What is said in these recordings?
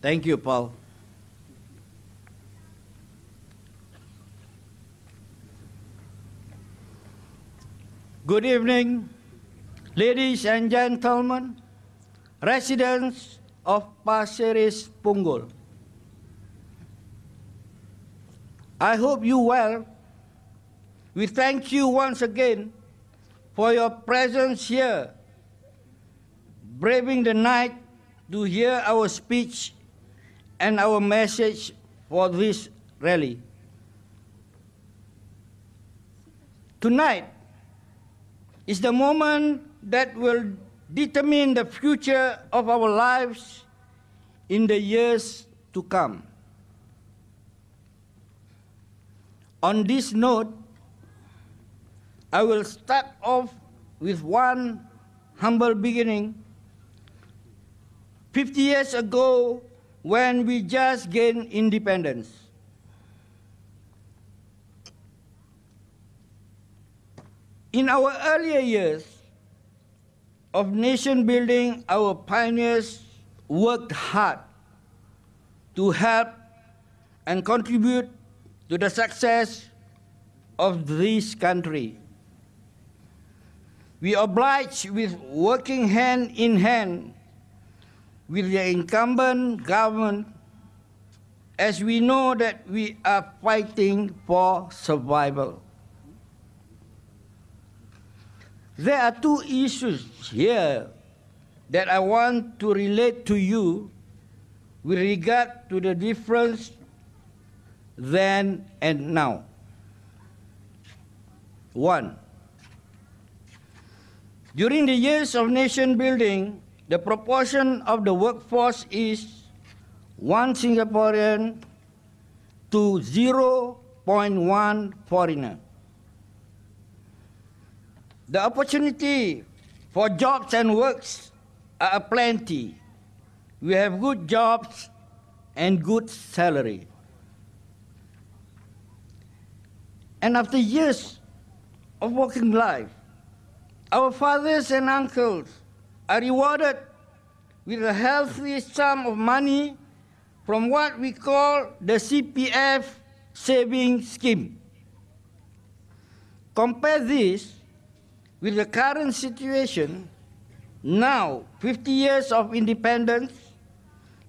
Thank you, Paul. Good evening, ladies and gentlemen, residents of Pasir Ris Punggol. I hope you well. We thank you once again for your presence here, braving the night to hear our speech and our message for this rally. Tonight is the moment that will determine the future of our lives in the years to come. On this note, I will start off with one humble beginning. 50 years ago, when we just gained independence, in our earlier years of nation building, our pioneers worked hard to help and contribute to the success of this country. We obliged with working hand in hand with the incumbent government, as we know that we are fighting for survival. There are two issues here that I want to relate to you with regard to the difference then and now. One, during the years of nation building, the proportion of the workforce is 1 Singaporean to 0.1 foreigner. The opportunity for jobs and works are plenty. We have good jobs and good salary. And after years of working life, our fathers and uncles are rewarded with a healthy sum of money from what we call the CPF saving scheme. Compare this with the current situation, now 50 years of independence.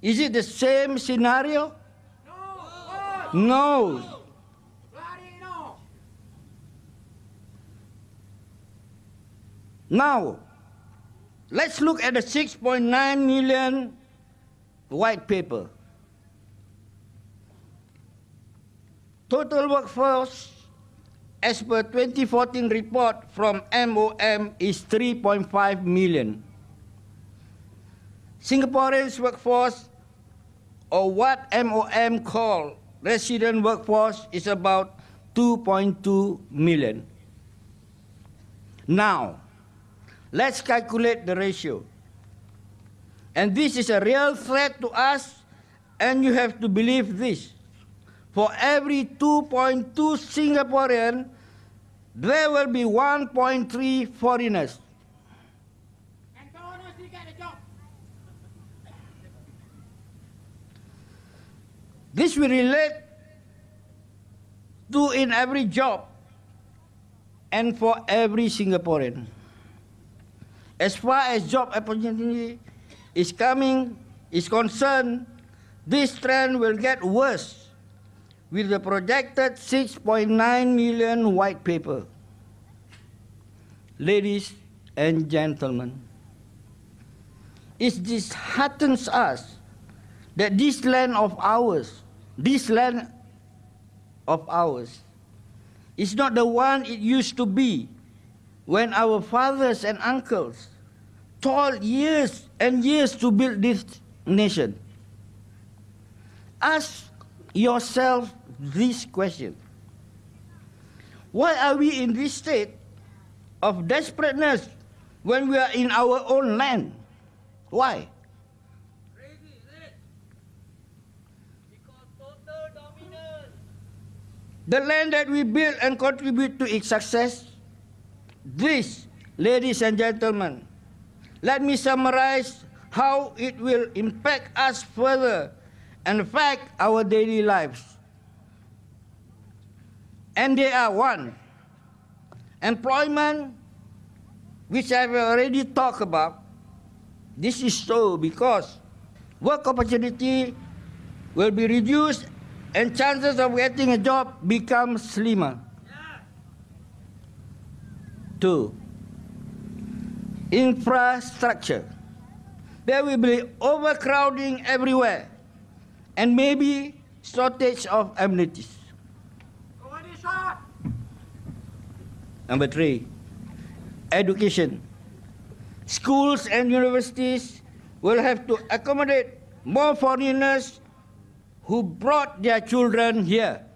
Is it the same scenario? No. Now, let's look at the 6.9 million white paper. Total workforce, as per 2014 report from MOM, is 3.5 million. Singaporeans' workforce, or what MOM call resident workforce, is about 2.2 million. Now, let's calculate the ratio. And this is a real threat to us, and you have to believe this. For every 2.2 Singaporean, there will be 1.3 foreigners. And foreigners will get a job. This will relate to in every job and for every Singaporean. As far as job opportunity is concerned, this trend will get worse with the projected 6.9 million white paper. Ladies and gentlemen, it disheartens us that this land of ours is not the one it used to be when our fathers and uncles toiled years and years to build this nation. Ask yourself this question: why are we in this state of desperateness when we are in our own land? Why? Because total dominance. The land that we build and contribute to its success. This, ladies and gentlemen, let me summarize how it will impact us further and affect our daily lives. And they are one, employment, which I've already talked about. This is so because work opportunity will be reduced and chances of getting a job become slimmer. 2. Infrastructure. There will be overcrowding everywhere and maybe shortage of amenities. Number 3, education. Schools and universities will have to accommodate more foreigners who brought their children here.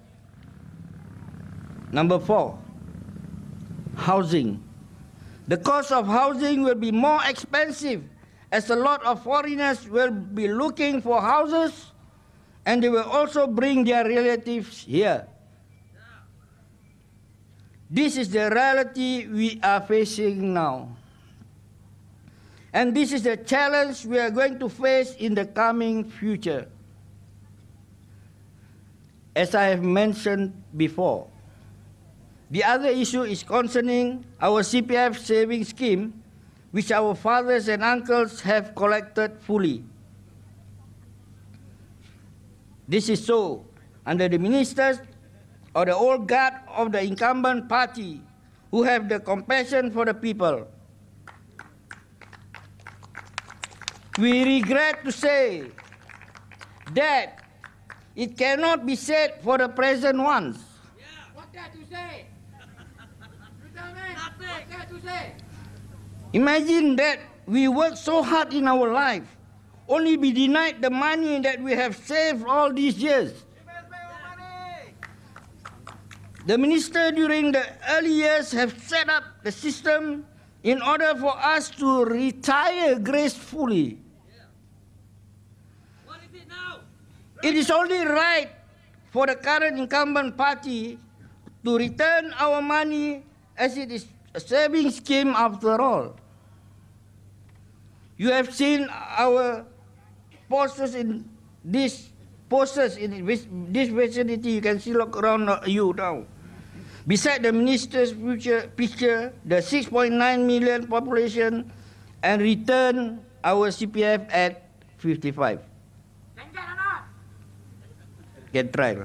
Number 4, housing. The cost of housing will be more expensive as a lot of foreigners will be looking for houses and they will also bring their relatives here. This is the reality we are facing now. And this is the challenge we are going to face in the coming future. As I have mentioned before, the other issue is concerning our CPF savings scheme, which our fathers and uncles have collected fully. This is so under the ministers or the old guard of the incumbent party who have the compassion for the people. We regret to say that it cannot be said for the present ones. What there to say? You tell me. What there to say? Imagine that we work so hard in our life, only be denied the money that we have saved all these years. The minister during the early years have set up the system in order for us to retire gracefully. What is it now? It is only right for the current incumbent party to return our money as it is a savings scheme after all. You have seen our posters in this this vicinity. You can see look around you now. Beside the minister's future picture, the 6.9 million population, and return our CPF at 55. Can get or not? Can try.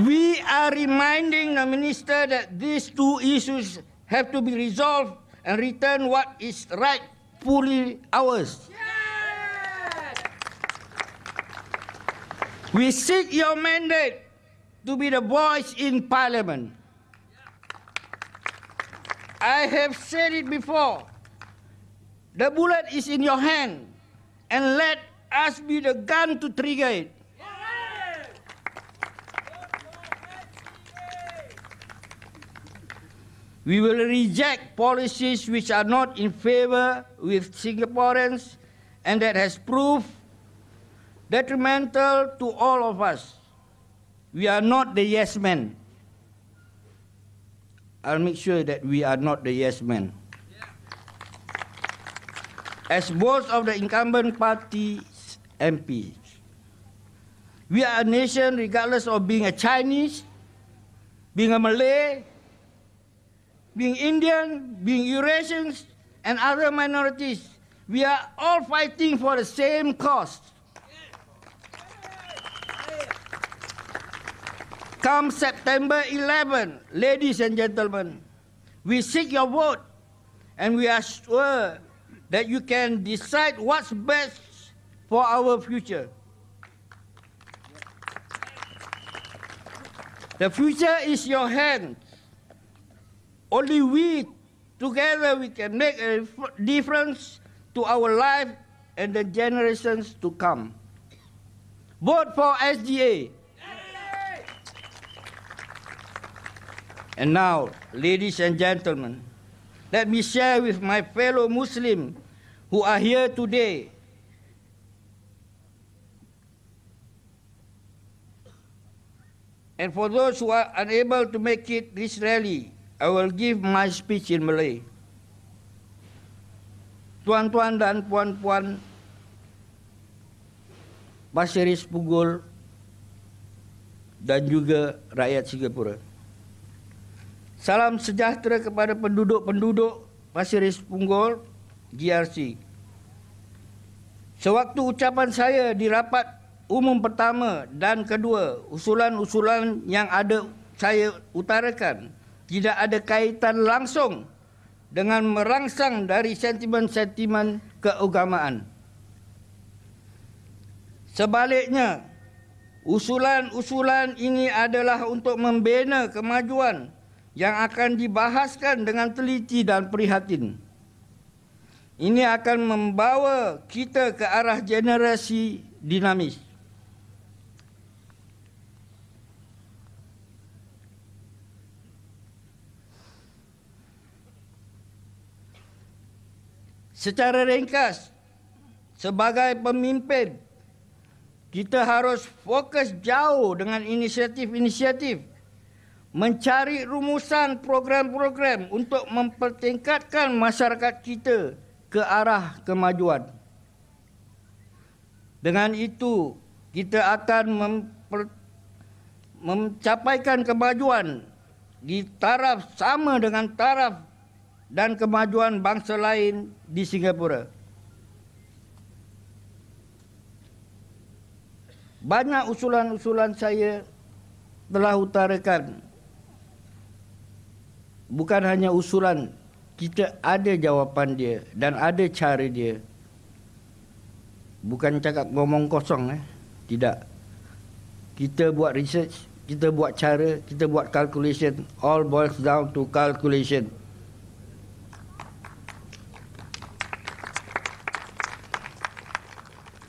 We are reminding the minister that these two issues have to be resolved and return what is rightfully ours. Yes! We seek your mandate to be the voice in Parliament. I have said it before. The bullet is in your hand, and let us be the gun to trigger it. We will reject policies which are not in favor with Singaporeans and that has proved detrimental to all of us. We are not the yes men. I'll make sure that we are not the yes men. As both of the incumbent parties MPs, we are a nation regardless of being a Chinese, being a Malay, being Indian, being Eurasians, and other minorities. We are all fighting for the same cause. Come September 11, ladies and gentlemen, we seek your vote, and we are sure that you can decide what's best for our future. The future is your hands. Only we, together, we can make a difference to our life and the generations to come. Vote for SGA. And now, ladies and gentlemen, let me share with my fellow Muslims who are here today and for those who are unable to make it this rally, I will give my speech in Malay. Tuan-tuan dan puan-puan Pasir-Ris Punggol dan juga rakyat Singapura. Salam sejahtera kepada penduduk-penduduk Pasir-Ris Punggol, GRC. Sewaktu ucapan saya di rapat umum pertama dan kedua, usulan-usulan yang ada saya utarakan tidak ada kaitan langsung dengan merangsang dari sentimen-sentimen keagamaan. Sebaliknya, usulan-usulan ini adalah untuk membina kemajuan yang akan dibahaskan dengan teliti dan prihatin. Ini akan membawa kita ke arah generasi dinamis. Secara ringkas, sebagai pemimpin, kita harus fokus jauh dengan inisiatif-inisiatif, mencari rumusan program-program untuk mempertingkatkan masyarakat kita ke arah kemajuan. Dengan itu, kita akan mencapaikan kemajuan di taraf sama dengan taraf dan kemajuan bangsa lain di Singapura. Banyak usulan-usulan saya telah utarakan. Bukan hanya usulan, kita ada jawapan dia dan ada cara dia. Bukan cakap ngomong kosong. Tidak. Kita buat research, kita buat cara, kita buat calculation. All boils down to calculation.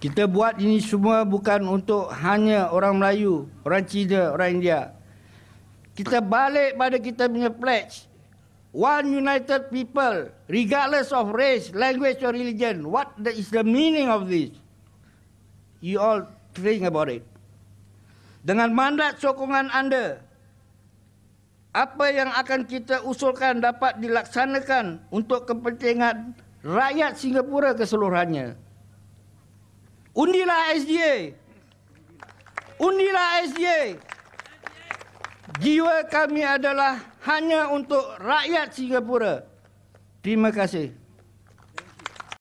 Kita buat ini semua bukan untuk hanya orang Melayu, orang Cina, orang India. Kita balik pada kita punya pledge. One united people, regardless of race, language or religion. What is the meaning of this? You all think about it. Dengan mandat sokongan anda, apa yang akan kita usulkan dapat dilaksanakan untuk kepentingan rakyat Singapura keseluruhannya. Undilah SDA. Undilah SDA. Jiwa kami adalah hanya untuk rakyat Singapura. Terima kasih.